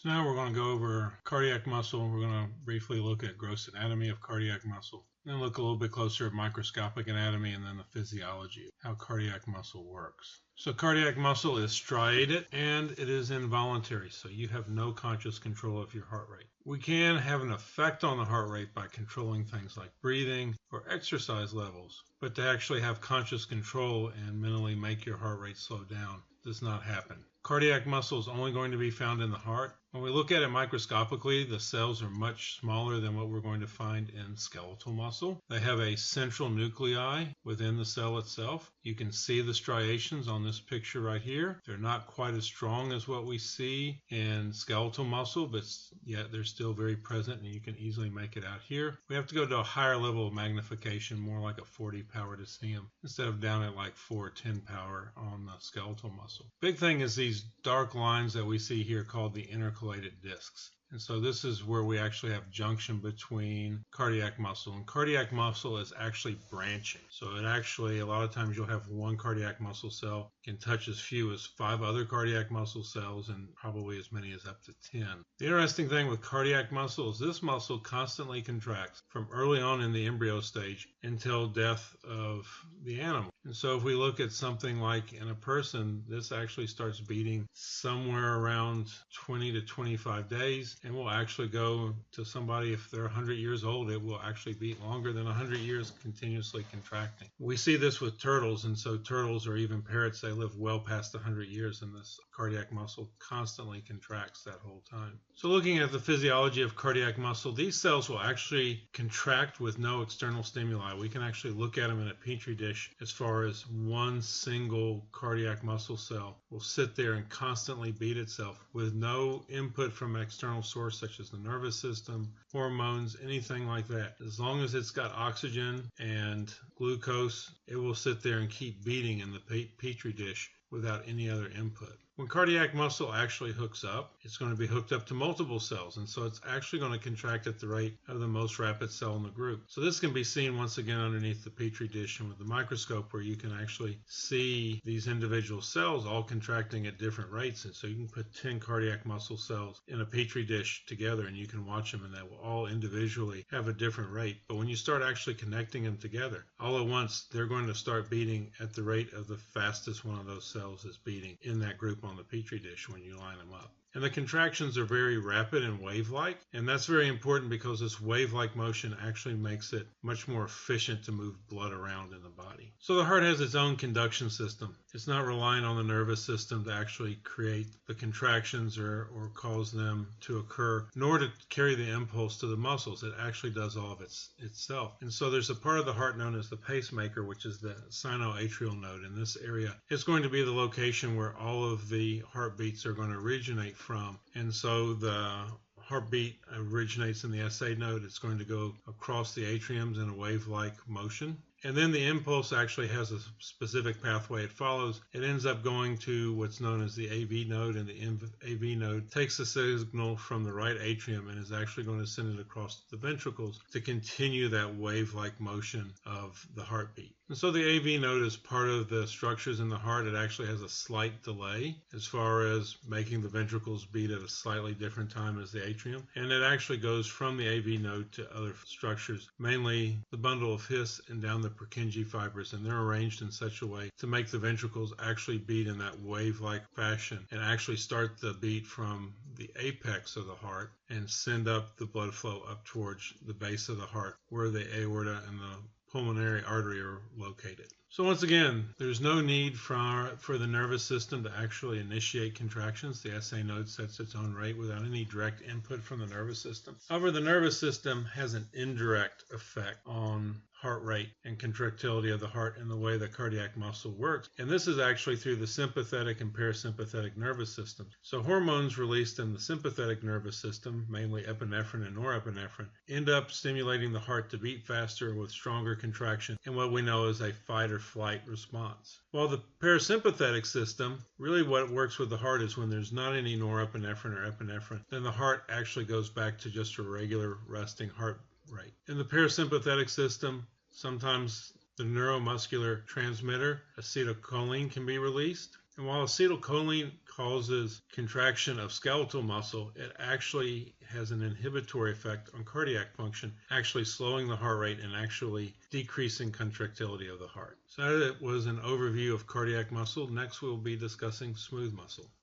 So now we're going to go over cardiac muscle. We're going to briefly look at gross anatomy of cardiac muscle, then look a little bit closer at microscopic anatomy and then the physiology, how cardiac muscle works. So cardiac muscle is striated and it is involuntary, so you have no conscious control of your heart rate. We can have an effect on the heart rate by controlling things like breathing or exercise levels, but to actually have conscious control and mentally make your heart rate slow down does not happen. Cardiac muscle is only going to be found in the heart. When we look at it microscopically, the cells are much smaller than what we're going to find in skeletal muscle. They have a central nuclei within the cell itself. You can see the striations on this picture right here. They're not quite as strong as what we see in skeletal muscle, but yet they're still very present and you can easily make it out here. We have to go to a higher level of magnification, more like a 40 power to see them, instead of down at like 4 or 10 power on the skeletal muscle. Big thing is these dark lines that we see here called the intercalated discs. And so this is where we actually have junction between cardiac muscle. And cardiac muscle is actually branching. So it actually, a lot of times you'll have one cardiac muscle cell can touch as few as 5 other cardiac muscle cells and probably as many as up to 10. The interesting thing with cardiac muscle is this muscle constantly contracts from early on in the embryo stage until death of the animal. And so if we look at something like in a person, this actually starts beating somewhere around 20 to 25 days and will actually go to somebody, if they're 100 years old, it will actually beat longer than 100 years continuously contracting. We see this with turtles, and so turtles or even parrots, they live well past 100 years and this cardiac muscle constantly contracts that whole time. So looking at the physiology of cardiac muscle, these cells will actually contract with no external stimuli. We can actually look at them in a petri dish as far as one single cardiac muscle cell will sit there and constantly beat itself with no input from an external source such as the nervous system, hormones, anything like that. As long as it's got oxygen and glucose, it will sit there and keep beating in the petri dish without any other input. When cardiac muscle actually hooks up, it's going to be hooked up to multiple cells, and so it's actually going to contract at the rate of the most rapid cell in the group. So this can be seen once again underneath the petri dish and with the microscope, where you can actually see these individual cells all contracting at different rates. And so you can put 10 cardiac muscle cells in a petri dish together and you can watch them, and they will all individually have a different rate. But when you start actually connecting them together, all at once they're going to start beating at the rate of the fastest one of those cells is beating in that group on the petri dish when you line them up. And the contractions are very rapid and wave-like, and that's very important because this wave-like motion actually makes it much more efficient to move blood around in the body. So the heart has its own conduction system. It's not relying on the nervous system to actually create the contractions or cause them to occur, nor to carry the impulse to the muscles. It actually does all of itself. And so there's a part of the heart known as the pacemaker, which is the sinoatrial node. In this area, it's going to be the location where all of the heartbeats are going to originate from. And so the heartbeat originates in the SA node. It's going to go across the atriums in a wave-like motion. And then the impulse actually has a specific pathway it follows. It ends up going to what's known as the AV node, and the AV node takes the signal from the right atrium and is actually going to send it across the ventricles to continue that wave-like motion of the heartbeat. And so the AV node is part of the structures in the heart. It actually has a slight delay as far as making the ventricles beat at a slightly different time as the atrium. And it actually goes from the AV node to other structures, mainly the bundle of His and down the Purkinje fibers, and they're arranged in such a way to make the ventricles actually beat in that wave-like fashion and actually start the beat from the apex of the heart and send up the blood flow up towards the base of the heart where the aorta and the pulmonary artery are located. So once again, there's no need for the nervous system to actually initiate contractions. The SA node sets its own rate without any direct input from the nervous system. However, the nervous system has an indirect effect on heart rate and contractility of the heart in the way that cardiac muscle works. And this is actually through the sympathetic and parasympathetic nervous system. So hormones released in the sympathetic nervous system, mainly epinephrine and norepinephrine, end up stimulating the heart to beat faster with stronger contraction and what we know is a fight or flight response. While the parasympathetic system, really what works with the heart is when there's not any norepinephrine or epinephrine, then the heart actually goes back to just a regular resting heart rate. In the parasympathetic system, sometimes the neuromuscular transmitter acetylcholine can be released. And while acetylcholine causes contraction of skeletal muscle, it actually has an inhibitory effect on cardiac function, actually slowing the heart rate and actually decreasing contractility of the heart. So that was an overview of cardiac muscle. Next, we'll be discussing smooth muscle.